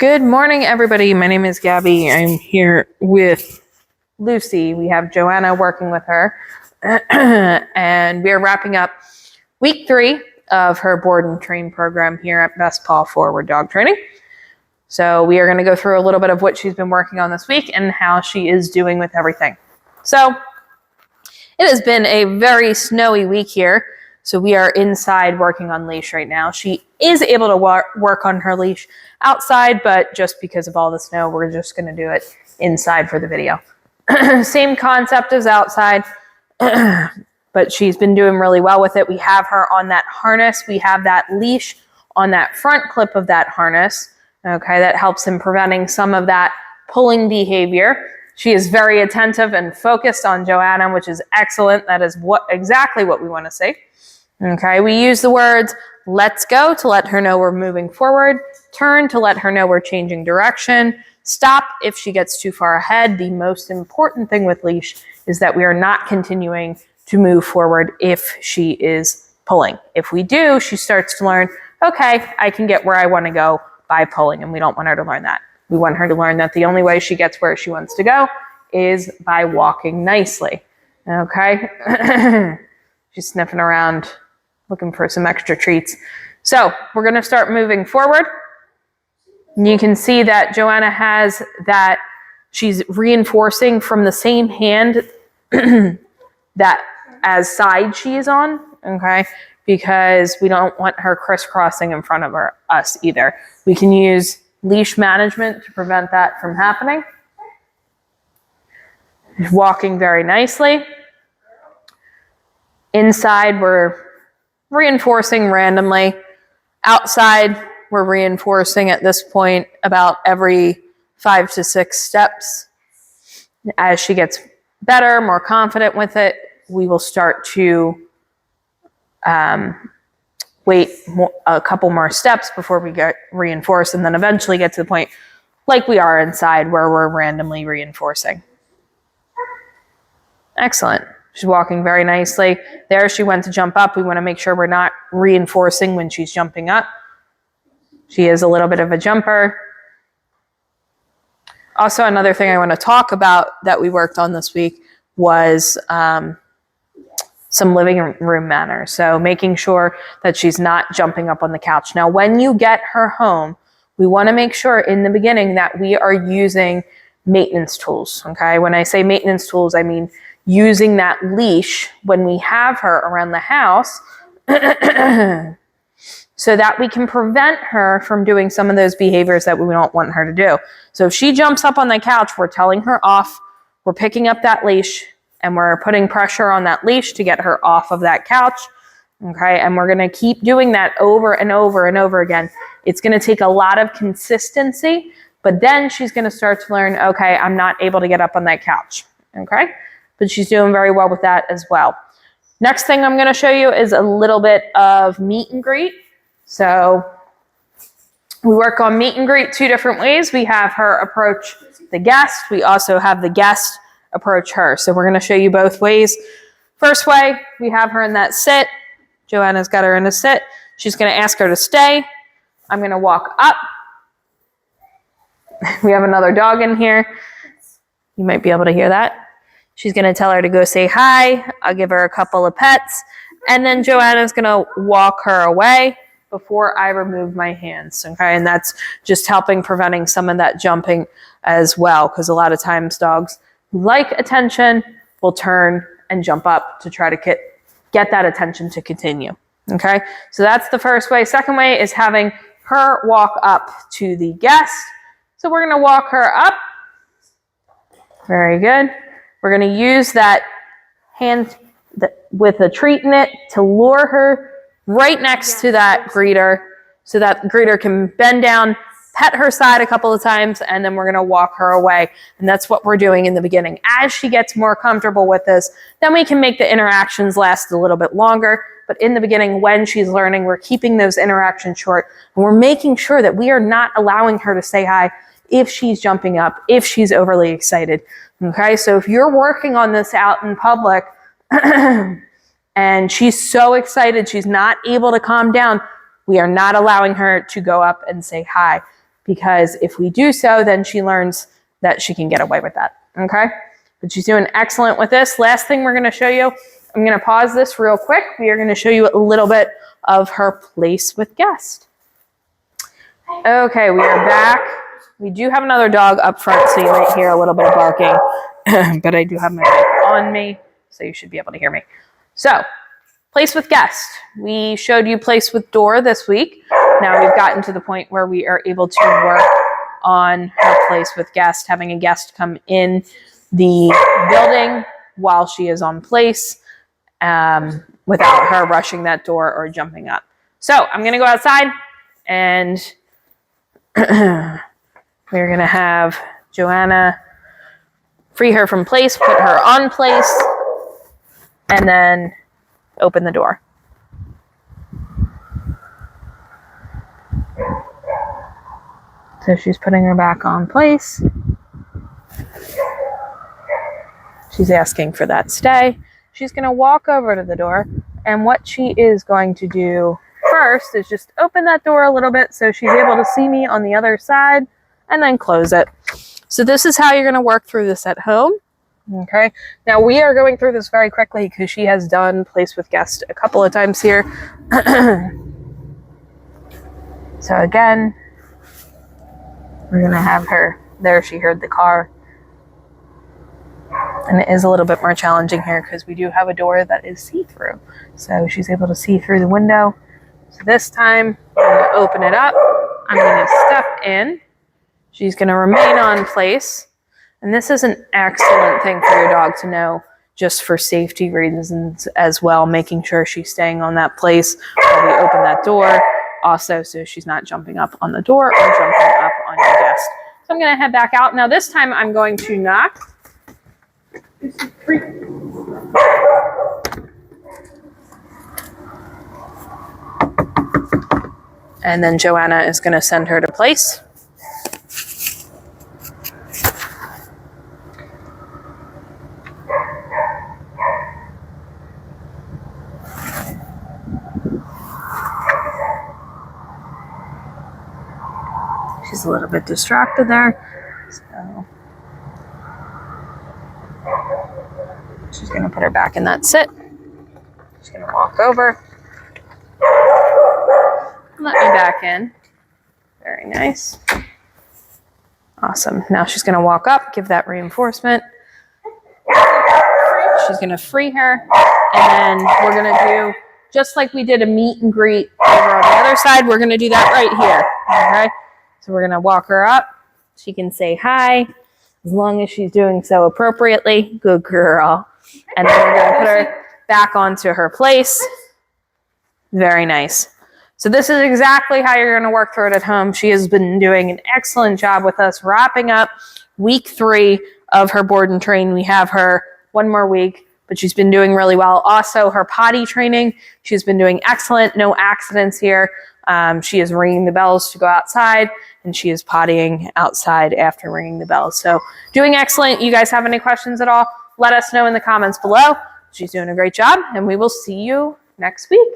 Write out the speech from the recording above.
Good morning, everybody. My name is Gabby. I'm here with Lucy. We have Joanna working with her, and we are wrapping up week 3 of her board and train program here at Best Paw Forward Dog Training. So we are going to go through a little bit of what she's been working on this week and how she is doing with everything. So it has been a very snowy week here. So we are inside working on leash right now. She is able to work on her leash outside, but just because of all the snow, we're just going to do it inside for the video. Same concept as outside, but she's been doing really well with it. We have her on that harness. We have that leash on that front clip of that harness. Okay, that helps in preventing some of that pulling behavior. She is very attentive and focused on Joanna, which is excellent. That is exactly what we want to see. Okay, we use the words let's go to let her know we're moving forward, turn to let her know we're changing direction, stop if she gets too far ahead. The most important thing with leash is that we are not continuing to move forward if she is pulling. If we do, she starts to learn, okay, I can get where I want to go by pulling, and we don't want her to learn that. We want her to learn that the only way she gets where she wants to go is by walking nicely. Okay? She's sniffing around, looking for some extra treats. So we're going to start moving forward. You can see that Joanna has that she's reinforcing from the same hand that as side she is on, okay? Because we don't want her crisscrossing in front of us either. We can use leash management to prevent that from happening. Walking very nicely. Inside, we're reinforcing randomly. Outside, we're reinforcing at this point about every 5 to 6 steps. As she gets better, more confident with it, we will start to wait a couple more steps before we get reinforced, and then eventually get to the point like we are inside where we're randomly reinforcing. Excellent. She's walking very nicely. There she went to jump up. We want to make sure we're not reinforcing when she's jumping up. She is a little bit of a jumper. Also, another thing I want to talk about that we worked on this week was some living room manners. So making sure that she's not jumping up on the couch. Now, when you get her home, we want to make sure in the beginning that we are using maintenance tools. Okay. When I say maintenance tools, I mean using that leash when we have her around the house so that we can prevent her from doing some of those behaviors that we don't want her to do. So if she jumps up on the couch, we're telling her off, we're picking up that leash, and we're putting pressure on that leash to get her off of that couch. Okay, and we're gonna keep doing that over and over and over again. It's gonna take a lot of consistency, but then she's gonna start to learn, okay, I'm not able to get up on that couch, okay? But she's doing very well with that as well. Next thing I'm gonna show you is a little bit of meet and greet. So we work on meet and greet 2 different ways. We have her approach the guest. We also have the guest approach her. So we're going to show you both ways. First way, we have her in that sit. Joanna's got her in a sit. She's going to ask her to stay. I'm going to walk up. We have another dog in here. You might be able to hear that. She's going to tell her to go say hi. I'll give her a couple of pets. And then Joanna's going to walk her away before I remove my hands. Okay, and that's just helping preventing some of that jumping as well, because a lot of times dogs like attention will turn and jump up to try to get that attention to continue. Okay, so that's the first way. Second way is having her walk up to the guest. So we're going to walk her up. Very good. We're going to use that hand with a treat in it to lure her right next to that greeter, so that greeter can bend down, pet her side a couple of times, and then we're going to walk her away. And that's what we're doing in the beginning. As she gets more comfortable with this, then we can make the interactions last a little bit longer. But in the beginning, when she's learning, we're keeping those interactions short, and we're making sure that we are not allowing her to say hi if she's jumping up, if she's overly excited. Okay, so if you're working on this out in public and she's so excited she's not able to calm down, we are not allowing her to go up and say hi. because if we do so, then she learns that she can get away with that, okay? But she's doing excellent with this. Last thing we're gonna show you, I'm gonna pause this real quick. We are gonna show you a little bit of her place with guest. Okay, we are back. We do have another dog up front, so you might hear a little bit of barking, but I do have my mic on me, so you should be able to hear me. So, place with guest. We showed you place with door this week. Now we've gotten to the point where we are able to work on her place with guest, having a guest come in the building while she is on place without her rushing that door or jumping up. So I'm going to go outside and we're going to have Joanna free her from place, put her on place, and then open the door. So she's putting her back on place. She's asking for that stay. She's going to walk over to the door, and what she is going to do first is just open that door a little bit so she's able to see me on the other side, and then close it. So this is how you're going to work through this at home. Okay. Now we are going through this very quickly because she has done place with guest a couple of times here. So again, we're going to have her there. She heard the car. And it is a little bit more challenging here because we do have a door that is see-through. So she's able to see through the window. So this time, I'm going to open it up. I'm going to step in. She's going to remain on place. And this is an excellent thing for your dog to know, just for safety reasons as well, making sure she's staying on that place while we open that door. Also, so she's not jumping up on the door or jumping up on your guest. So I'm going to head back out. Now this time I'm going to knock. And then Joanna is going to send her to place. She's a little bit distracted there, so she's going to put her back in that sit. She's going to walk over. Let me back in. Very nice. Awesome. Now she's going to walk up, give that reinforcement. She's going to free her, and then we're going to do, just like we did a meet and greet over on the other side, we're going to do that right here. Okay? So we're going to walk her up. She can say hi, as long as she's doing so appropriately. Good girl. And then we're going to put her back onto her place. Very nice. So this is exactly how you're going to work through it at home. She has been doing an excellent job with us, wrapping up week 3 of her board and train. We have her one more week, but she's been doing really well. Also, her potty training, she's been doing excellent. No accidents here. She is ringing the bells to go outside, and she is pottying outside after ringing the bells. So doing excellent. You guys have any questions at all? Let us know in the comments below. She's doing a great job, and we will see you next week.